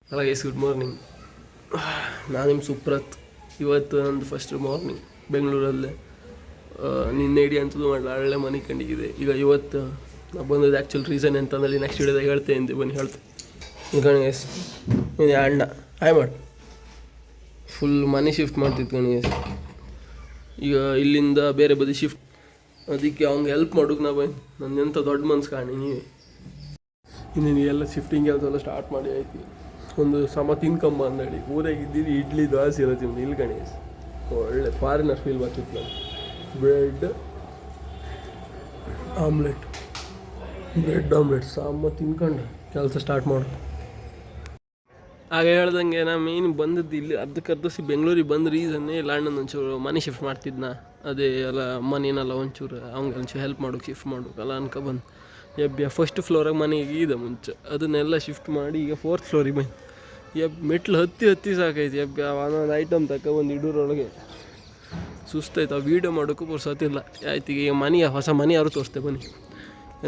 Hello guys, good morning. ನಾನು ನಿಮ್ಮ ಸುಪ್ರತ್. ಇವತ್ತು ನಂದು ಫಸ್ಟ್ ಮಾರ್ನಿಂಗ್ ಬೆಂಗಳೂರಲ್ಲೇ. ನಿನ್ನೆ ಇಡೀ ಅಂತದ್ದು ಮಾಡಲ್ಲ, ಒಳ್ಳೆ ಮನೆ ಕಂಡಿಗಿದೆ. ಈಗ ಇವತ್ತು ನಾವು ಬಂದದ್ದು ಆ್ಯಕ್ಚುಲ್ ರೀಸನ್ ಎಂತಂದಲ್ಲಿ ನೆಕ್ಸ್ಟ್ ವಿಡಿಯೋದಾಗ ಹೇಳ್ತೇನೆ, ಬನ್ನಿ ಹೇಳ್ತೆ. ಈಗ ಗಣೇಶ್ ನೀನು ಅಣ್ಣ ಹಾಯ್ ಮಾಡಿ ಫುಲ್ ಮನೆ ಶಿಫ್ಟ್ ಮಾಡ್ತಿತ್ತು ಗಣೇಶ್. ಈಗ ಇಲ್ಲಿಂದ ಬೇರೆ ಬದಿ ಶಿಫ್ಟ್, ಅದಕ್ಕೆ ಅವ್ನಿಗೆ ಹೆಲ್ಪ್ ಮಾಡೋಕೆ ನಾ ಬಂದು ನನ್ನ ಎಂಥ ದೊಡ್ಡ ಮನ್ಸು ಕಾಣಿ ನೀವೇ. ಇನ್ನು ಎಲ್ಲ ಶಿಫ್ಟಿಂಗ್ ಕೆಲಸ ಎಲ್ಲ ಸ್ಟಾರ್ಟ್ ಮಾಡಿ ಆಯ್ತು. ಒಂದು ಸಮ ತಿನ್ಕಂಬ ಅಂದೇಳಿ ಊರಾಗ ಇದ್ದಿದ್ದು ಇಡ್ಲಿ ದೋಸೆ ಎಲ್ಲ ತಿಂದು ಇಲ್ಲಿ ಗಣೇಶ್ ಒಳ್ಳೆ ಫಾರಿನರ್ ಫೀಲ್ ಬರ್ತಿತ್ತು ನಾನು. ಬ್ರೆಡ್ ಆಮ್ಲೆಟ್ ಸಾಮ ತಿನ್ಕೊಂಡು ಕೆಲಸ ಸ್ಟಾರ್ಟ್ ಮಾಡು. ಆಗ ಹೇಳ್ದಂಗೆ ನಾ ಮೇನ್ ಬಂದದ್ದು ಇಲ್ಲಿ ಅರ್ಧಕ್ಕರ್ಧಸಿ ಬೆಂಗಳೂರಿಗೆ ಬಂದ ರೀಸನ್ನೇ ಇಲ್ಲ. ಅಣ್ಣನ ಒಂಚೂರು ಮನೆ ಶಿಫ್ಟ್ ಮಾಡ್ತಿದ್ನ, ಅದೇ ಎಲ್ಲ ಮನೇನೆಲ್ಲ ಒಂಚೂರು ಅವ್ನಿಗೆ ಒಂಚೂರು ಹೆಲ್ಪ್ ಮಾಡೋಕೆ ಶಿಫ್ಟ್ ಮಾಡೋಕಲ್ಲ ಅನ್ಕೊ ಬಂದು ಫಸ್ಟ್ ಫ್ಲೋರಾಗ ಮನೆಗೆ ಇದೆ ಮುಂಚೆ, ಅದನ್ನೆಲ್ಲ ಶಿಫ್ಟ್ ಮಾಡಿ ಈಗ 4th ಫ್ಲೋರಿಗೆ ಬಂದು ಮೆಟ್ಲು ಹತ್ತಿ ಸಾಕೈತಿ. ಒಂದೊಂದು ಐಟಮ್ ಒಂದು ಇಡೂರೊಳಗೆ ಸುಸ್ತಾಯ್ತು. ಆ ವೀಡಿಯೋ ಮಾಡೋಕ್ಕೂ ಪುರ್ಸೊತ್ತಿಲ್ಲ. ಆಯ್ತು ಈಗ ಹೊಸ ಮನೆ ಯಾರು ತೋರಿಸ್ತೆ ಬನ್ನಿ.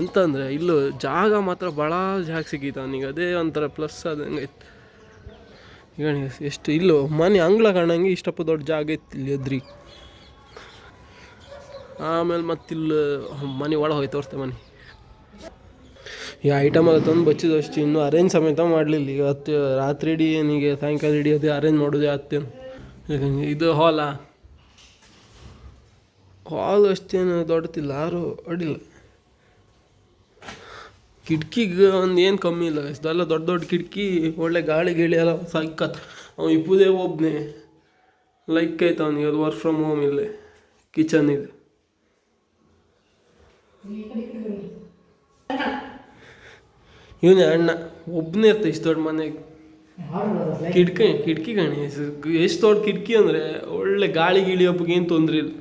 ಎಂತ ಅಂದರೆ ಇಲ್ಲೂ ಜಾಗ ಮಾತ್ರ ಭಾಳ ಜಾಗ ಸಿಗೈತೆ ಅವನಿಗೆ, ಅದೇ ಒಂಥರ ಪ್ಲಸ್ ಆದಂಗೆ ಐತೆ. ಈಗ ಎಷ್ಟು ಇಲ್ಲೂ ಮನೆ ಅಂಗ್ಳ ಕಾಣಂಗೆ ಇಷ್ಟಪ್ಪ ದೊಡ್ಡ ಜಾಗ ಇತ್ತು ಇಲ್ಲಿ ಎದ್ರಿ. ಆಮೇಲೆ ಮತ್ತಿಲ್ಲ ಮನೆ ಒಳಗೆ ಹೋಗಿ ತೋರಿಸ್ತೆ ಮನೆ. ಈ ಐಟಮ್ ಎಲ್ಲ ತಂದು ಬಚ್ಚಿದ್ದು ಅಷ್ಟು, ಇನ್ನೂ ಅರೇಂಜ್ ಸಮೇತ ಮಾಡಲಿಲ್ಲ. ಈಗ ರಾತ್ರಿ ಇಡೀ ಏನಿಗೆ ಸಾಯಂಕಾಲ ಇಡೀ ಅದೇ ಅರೇಂಜ್ ಮಾಡೋದೇ ಆಗ್ತೇನು. ಇದು ಹಾಲ್ ಅಷ್ಟೇನು ದೊಡ್ಡತಿಲ್ಲ, ಯಾರು ಅಡ್ಡಿಲ್ಲ. ಕಿಟಕಿಗೆ ಒಂದು ಏನು ಕಮ್ಮಿ ಇಲ್ಲ, ಇದೆಲ್ಲ ದೊಡ್ಡ ದೊಡ್ಡ ಕಿಟಕಿ, ಒಳ್ಳೆ ಗಾಳಿ ಎಲ್ಲ ಸಾಕತ್. ಅವ್ನು ಇಪ್ಪುದೇ ಒಬ್ಬನೇ ಲೈಕ್ ಆಯ್ತು ಅವನಿಗೆ. ಅದು ವರ್ಕ್ ಫ್ರಮ್ ಹೋಮ್ ಇಲ್ಲೇ ಕಿಚನ್ ಇದೆ. ಇವನೇ ಅಣ್ಣ ಒಬ್ಬನೇ ಇರ್ತಾನೆ ಇಷ್ಟು ದೊಡ್ಡ ಮನೆಗೆ. ಕಿಟಕಿ ಗಣಿ ಎಷ್ಟು ದೊಡ್ಡ ಕಿಟಕಿ ಅಂದರೆ ಒಳ್ಳೆ ಗಾಳಿ ಹಬ್ಬಕ್ಕೆ ಏನು ತೊಂದರೆ ಇಲ್ಲ.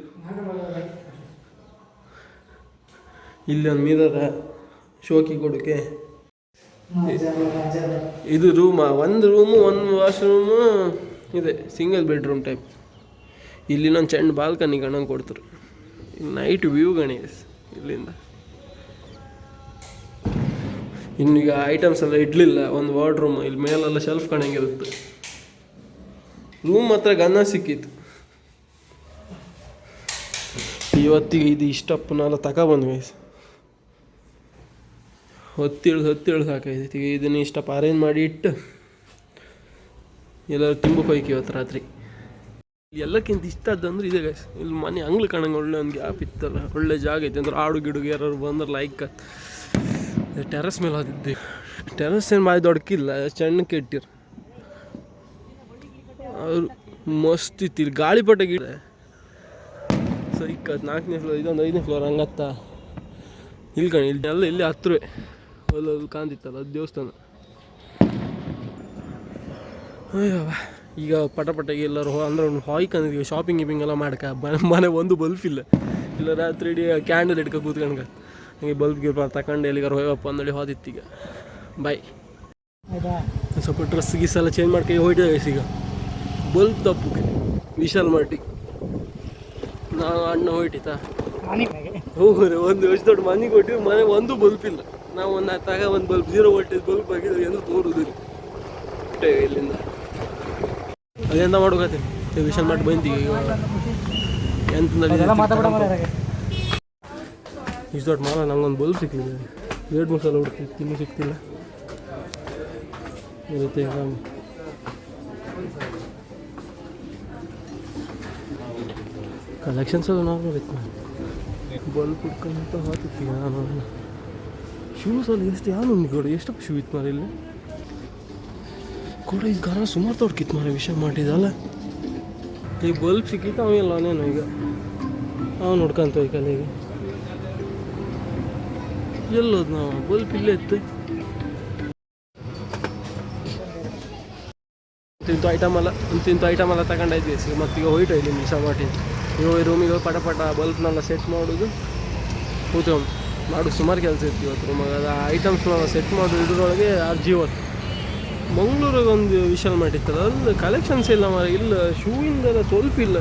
ಇಲ್ಲಿ ಒಂದು ಮಿರರ ಶೋಕಿ ಕೊಡೋಕೆ. ಇದು ಒಂದು ರೂಮು ಒಂದು ವಾಶ್ರೂಮು ಇದೆ, ಸಿಂಗಲ್ ಬೆಡ್ರೂಮ್ ಟೈಪ್. ಇಲ್ಲಿನೊಂದು ಚೆಂಡು ಬಾಲ್ಕನಿ ಗಣಂಗೆ ಕೊಡ್ತಾರೆ. ನೈಟ್ ವ್ಯೂ ಗಣೇಶ್ ಇಲ್ಲಿಂದ. ಇನ್ನೀಗ ಐಟಮ್ಸ್ ಎಲ್ಲ ಇಡಲಿಲ್ಲ. ಒಂದು ವಾರ್ಡ್ರೂಮ್, ಇಲ್ಲಿ ಮೇಲೆಲ್ಲ ಶೆಲ್ಫ್ ಕಾಣಂಗಿರುತ್ತೆ. ರೂಮ್ ಮಾತ್ರ ಗನ್ನ ಸಿಕ್ಕಿತ್ತು. ಇವತ್ತಿಗೆ ಇದು ಇಷ್ಟಪ್ಪನೆಲ್ಲ ತಗೊಬಂದ್ವಿ. ಹೊತ್ತಿಳು ಸಾಕೈತಿ. ಈಗ ಇದನ್ನು ಇಷ್ಟಪ್ಪ ಅರೇಂಜ್ ಮಾಡಿ ಇಟ್ಟು ಎಲ್ಲರೂ ತುಂಬಕ್ಕೆ ಹೋಯ್ಕೆ ಇವತ್ತು ರಾತ್ರಿ. ಎಲ್ಲಕ್ಕಿಂತ ಇಷ್ಟ ಆದಂದ್ರೆ ಇದೆ ಗೈಸ್, ಇಲ್ಲಿ ಮನೆ ಅಂಗ್ಳು ಕಾಣಂಗೆ ಒಳ್ಳೆ ಒಂದು ಗ್ಯಾಪ್ ಇತ್ತಲ್ಲ, ಒಳ್ಳೆ ಜಾಗ ಐತೆ. ಅಂದ್ರೆ ಆಡು ಗಿಡುಗೆ ಯಾರು ಬಂದ್ರೆ ಲೈಕ್ ಟೆರಸ್ ಮೇಲೆ ಹೋದಿದ್ದೆ. ಟೆರಸ್ ಏನು ಮಾಡಿ ದೊಡ್ಕಿಲ್ಲ, ಸಣ್ಣಕ್ಕೆ ಇಟ್ಟಿರು. ಅವ್ರು ಮಸ್ತ್ ಇತ್ತು. ಇಲ್ಲಿ ಗಾಳಿಪಟ ಗಿಡ ಸೈಕತ್. 4ನೇ ಫ್ಲೋರ್, ಇದೊಂದು 5ನೇ ಫ್ಲೋರ್ ಹಂಗತ್ತ. ಇಲ್ಲಿ ಕಣಿ ಇಲ್ಲಿ ಹತ್ರವೇ ಅಲ್ಲಿ ಕಾಂತಿತ್ತಲ್ಲ ಅದು ದೇವಸ್ಥಾನ. ಅಯ್ಯವ ಈಗ ಪಟಗೆ ಎಲ್ಲರೂ ಅಂದ್ರೆ ಹಾಯ್ಕೊಂಡಿದ್ದೀವಿ. ಶಾಪಿಂಗ್ ಎಲ್ಲ ಮನೆ ಒಂದು ಬಲ್ಪ್ ಇಲ್ಲ ರಾತ್ರಿ ಇಡೀ ಕ್ಯಾಂಡಲ್ ಇಟ್ಕೊ ಕೂತ್ಕೊಂಡ್ಗೆ. ಹಂಗೆ ಬಲ್ಪ್ ತಗೊಂಡು ಎಲ್ಲಿಗಾರು ಹೋಗಪ್ಪ ಅಂದೇಳಿ ಹೋದಿತ್ತೀಗ. ಬಾಯ್. ಸ್ವಲ್ಪ ಡ್ರೆಸ್ ಎಲ್ಲ ಚೇಂಜ್ ಮಾಡ್ಕೊಂಡು ಹೋಯ್ತಿದ್ದೆ ಈಗ ಬಲ್ಪ್ ತಪ್ಪಕ್ಕೆ ವಿಶಾಲ್ ಮಾರ್ಟಿ. ನಾವು ಅಣ್ಣ ಹೋಯ್ಟಿತಾ ಹೋಗ್ರೆ ಒಂದು ಎಷ್ಟು ದೊಡ್ಡ ಮನೆಗೆ ಕೊಟ್ಟಿವಿ, ಮನೆ ಒಂದು ಬಲ್ಪ್ ಇಲ್ಲ. ನಾವು ಒಂದು ಬಲ್ಪ್ 0 ವೋಲ್ಟೇಜ್ ಬಲ್ಪ್ ಆಗಿದ್ದೀವಿ ಅಂದ್ರೆ ತೋರುದಿಲ್ಲ ಇಲ್ಲಿಂದ. ಅದೆಂತ ಮಾಡೋಕತ್ತೀನಿ ವಿಶಾಲ್ ಮಾರ್ಟ್ ಬಂತೀವಿ ಎಂತ ಇಷ್ಟು ದೊಡ್ಡ ಮಾಲ. ನಂಗೊಂದು ಬಲ್ಬ್ ಸಿಕ್ಕಿದೆ, 2-3 ಸಲ ಹುಡುಕ್ತಿತ್ತು, ಇನ್ನೂ ಸಿಗ್ತಿಲ್ಲ. ಇರುತ್ತೆ ಕಲೆಕ್ಷನ್ಸ್ ಎಲ್ಲ ನಾರ್ಮಲ್ ಇತ್ತು. ಬಲ್ಬ್ ಹುಡ್ಕೊಂತ ಹೋಗ್ತಿತ್ತು ನಾನು. ಶೂಸಲ್ಲಿ ಎಷ್ಟು ಯಾವ ಕೊಡ ಎಷ್ಟಪ್ಪ ಶೂ ಇತ್ತು ಮಾರ ಇಲ್ಲಿ ಕೂಡ. ಈಗ ಗಾನ ಸುಮಾರು ತೊಡ್ಕಿತ್ತು ಮಾರ ವಿಷಯ ಮಾಡಿದಲ್ಲ. ಈಗ ಬಲ್ಬ್ ಸಿಕ್ಕಿತ್ತು ಅವೆಲ್ಲ ಅವನೇನು ಈಗ ಅವ್ನು ಹುಡ್ಕಂತ ಹೋಯ್ಕಲ್ಲ. ಈಗ ಎಲ್ಲೋದು ನಾವು ಬಲ್ಪ್ ಇಲ್ಲೇ ಇತ್ತು. ಇಂತಿಂತು ಐಟಮ್ ಎಲ್ಲ ತಗೊಂಡಾಯ್ತು ಸಿ. ಮತ್ತೀಗ ಹೋಯ್ತು ಇಲ್ಲಿ ವಿಷಯ ಮಾಡಿ ಈಗ ರೂಮಿಗೆ ಹೋಗಿ ಪಟ ಬಲ್ಪ್ನೆಲ್ಲ ಸೆಟ್ ಮಾಡೋದು ಕೂತ್ಕೊಂಡು ಮಾಡು. ಸುಮಾರು ಕೆಲಸ ಇತ್ತು ಇವತ್ತು ರೂಮಾಗ. ಅದು ಐಟಮ್ಸ್ನೆಲ್ಲ ಸೆಟ್ ಮಾಡೋದು ಇದ್ರೊಳಗೆ 6 ಜೀವತ್ತು. ಮಂಗಳೂರಿಗೆ ಒಂದು ವಿಶಾಲ್ ಮಾಡಿತ್ತಲ್ಲ, ಅಲ್ಲಿ ಕಲೆಕ್ಷನ್ಸ್ ಇಲ್ಲ ಮಾರ. ಇಲ್ಲ ಶೂ ಇಂದೆಲ್ಲ ಸ್ವಲ್ಪ ಇಲ್ಲ.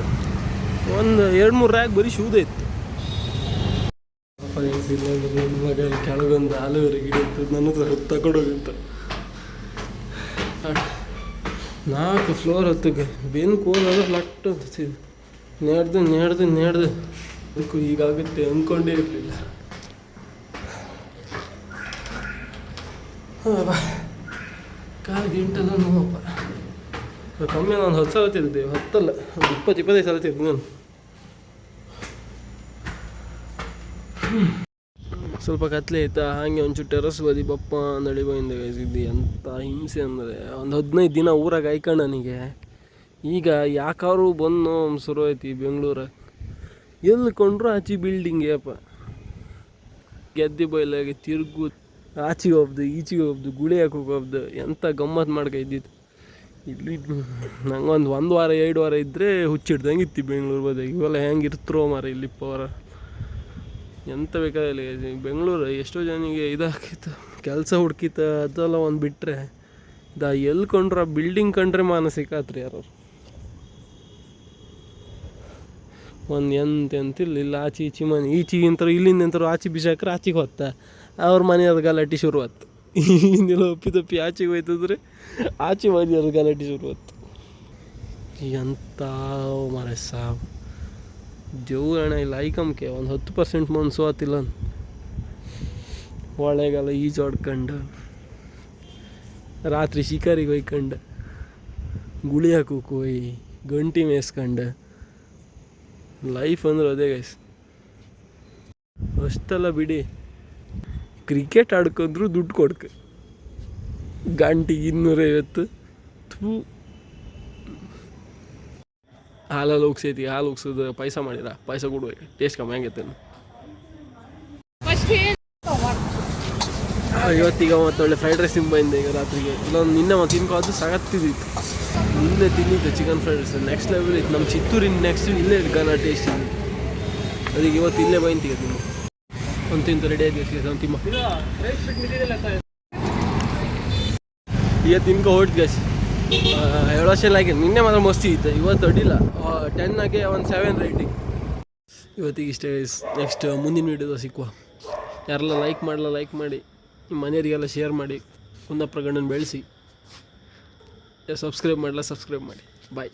ಒಂದು 2-3 ರ್ಯಾಕ್ ಬರೀ ಶೂದೇ ಇತ್ತು. ಕೆಳಗೊಂದು ಆಲೂವರೆ ಗಿಡ ಇತ್ತು, ನನ್ನ ಹತ್ರ ತಗೊಂಡೋಗಂತ 4 ಫ್ಲೋರ್ ಹತ್ತಕ್ಕೆ ಬೆನ್ನು ಕೋಲಾದ್ರೆ ಲಟ್ಟು ನೆಡ್ದು ಅದಕ್ಕೂ ಹೀಗಾಗುತ್ತೆ ಅಂದ್ಕೊಂಡೇ ಇರಲಿಲ್ಲ. ಕಾಲು ಗಂಟೆಲ್ಲ ನೋವಪ್ಪ. ಕಮ್ಮಿ ನಾನು 10 ಸಲ ತಿರ್ದೇವೆ, 10 ಅಲ್ಲ, ಒಂದು 20-25 ಸಲ ತಿರ್ದು ನಾನು. ಸ್ವಲ್ಪ ಕತ್ಲೆ ಆಯ್ತಾ, ಹಾಗೆ ಒಂಚೂರು ಟೆರಸ್ ಬದಿ ಬಪ್ಪ ನಡಿಬೋಯಿಂದ ಇದು ಎಂಥ ಹಿಂಸೆ ಅಂದರೆ. ಒಂದು 15 ದಿನ ಊರಾಗ ಆಯ್ಕೊಂಡು ನನಗೆ. ಈಗ ಯಾಕಾರು ಬಂದು ಶುರು ಐತಿ ಬೆಂಗಳೂರಾಗ. ಎಲ್ಲಿ ಕೊಂಡ್ರು ಆಚೆ ಬಿಲ್ಡಿಂಗೇ ಅಪ್ಪ. ಗೆದ್ದೆ ಬಯಲಾಗಿ ತಿರುಗು, ಆಚೆಗೆ ಹೋಗ್ದು ಈಚೆಗೆ ಹೋಗ್ದು, ಗುಳಿ ಹಾಕೋಕೆ ಹೋಗ್ದು, ಎಂಥ ಗಮ್ಮತ್ತು ಮಾಡ್ಕೊಂಡಿದ್ದು. ಇಲ್ಲಿ ನಂಗೆ ಒಂದು ವಾರ 2 ವಾರ ಇದ್ದರೆ ಹುಚ್ಚಿಡ್ದಂಗೆ ಇತ್ತು ಬೆಂಗಳೂರು ಬದಿಗೆ. ಇವೆಲ್ಲ ಹೆಂಗೆ ಇರ್ತರೋ ಮಾರ ಇಲ್ಲಿ ಪವರ. ಎಂತ ಬೇಕಾಗಿಲ್ಲ ಬೆಂಗಳೂರು. ಎಷ್ಟೋ ಜನಿಗೆ ಇದಾಕಿತ್ತು, ಕೆಲಸ ಹುಡ್ಕಿತ್ತು, ಅದೆಲ್ಲ ಒಂದು ಬಿಟ್ಟರೆ ಎಲ್ಲಿ ಕೊಂಡ್ರೆ ಆ ಬಿಲ್ಡಿಂಗ್ ಕಂಡ್ರೆ ಮಾನಸಿಕ ಆತ್ರಿ ಯಾರು. ಒಂದು ಎಂತಿಲ್ಲ. ಇಲ್ಲ ಆಚೆ ಈಚೆ ಮನೆ ಈಚೆಗಿಂತರು ಇಲ್ಲಿಂದ ಎಂತರು ಆಚೆ ಬಿಸಾಕ್ರೆ ಆಚೆಗೆ ಹೊತ್ತ ಅವ್ರ ಮನೆಯವ್ರ ಗಲಾಟೆ ಶುರು ಆಯ್ತು. ಇಲ್ಲಿಂದೆಲ್ಲ ಒಪ್ಪಿ ಆಚೆಗೆ ಹೋಯ್ತಂದ್ರೆ ಆಚೆ ಮನೆಯವ್ರ ಗಲಾಟೆ ಶುರು ಆಯ್ತು. ಎಂಥ ಮರ ಸಾವು ದೇವ್ರಣ್ಣ. ಇಲ್ಲ ಐಕಂಕೆ ಒಂದು 10% ಮನ್ಸು ಆತಿಲ್ಲ. ಒಳಗೆಲ್ಲ ಈಜು ಹೊಡ್ಕೊಂಡು, ರಾತ್ರಿ ಶಿಕಾರಿಗೆ ಹೋಯ್ಕೊಂಡು, ಗುಳಿ ಹಾಕೋಕೆ ಹೋಗಿ ಗಂಟಿ ಮೇಯಿಸ್ಕೊಂಡು, ಲೈಫ್ ಅಂದ್ರೆ ಅದೇ ಗೈಸ್. ಅಷ್ಟೆಲ್ಲ ಬಿಡಿ, ಕ್ರಿಕೆಟ್ ಆಡ್ಕೊಂಡ್ರು ದುಡ್ಡು ಕೊಡ್ಕ, ಗಂಟಿಗೆ 250. ಹಾಲಲ್ಲಿ ಹೋಗ್ಸೈತಿ, ಹಾಲು ಹೋಗ್ಸೋದು ಪಾಯಸ ಮಾಡಿರ, ಪಾಯಸ ಕೊಡುವ ಟೇಸ್ಟ್ ಕಮ್ಮಿ ಆಗೈತೆ. ಇವತ್ತೀಗ ಒಳ್ಳೆ ಫ್ರೈಡ್ ರೈಸ್ ತಿಂಬಂದೆ ಈಗ ರಾತ್ರಿಗೆ. ಇಲ್ಲೊಂದು ನಿನ್ನೆ ಮತ್ತೆ ತಿನ್ಕೋದು ಸಗತ್ತಿದ್ದಿತ್ತು. ನಿನ್ನೆ ತಿಂದಿತ್ತು chicken fried rice, next level ಇತ್ತು. ನಮ್ಮ ಚಿತ್ತೂರಿನ ನೆಕ್ಸ್ಟ್ ಇಲ್ಲೇ ಗನ ಟೇಸ್ಟ್ ಇದೆ. ಅದಕ್ಕೆ ಇವತ್ತು ಇಲ್ಲೇ ಬೈಂತೀಗ ತಿಮ್ಮ ಒಂದು ತಿಂತು ರೆಡಿ ಆಯ್ತು ಒಂದು ತಿಮ್ಮ ಈಗ ತಿನ್ಕೊ ಹೊಟ್ಟು ಗ್ಯಾಸ್ 7 ವರ್ಷ ಆಗಿ. ನಿನ್ನೆ ಮಾತ್ರ ಮಸ್ತಿ ಇತ್ತು, ಇವತ್ತು ಅಡ್ಡಿಲ್ಲ. 10 ಒಂದು 7 ರೇಟಿಂಗ್. ಇವತ್ತಿಗೆ ಇಷ್ಟೇ. ನೆಕ್ಸ್ಟ್ ಮುಂದಿನ ವೀಡಿಯೋದ ಸಿಕ್ಕುವ. ಯಾರೆಲ್ಲ ಲೈಕ್ ಮಾಡಿ, ನಿಮ್ಮ ಮನೆಯವರಿಗೆಲ್ಲ ಶೇರ್ ಮಾಡಿ, ಕುಂದಾಪುರ ಗಂಡನ ಬೆಳೆಸಿ. ಸಬ್ಸ್ಕ್ರೈಬ್ ಮಾಡಿ. ಬಾಯ್.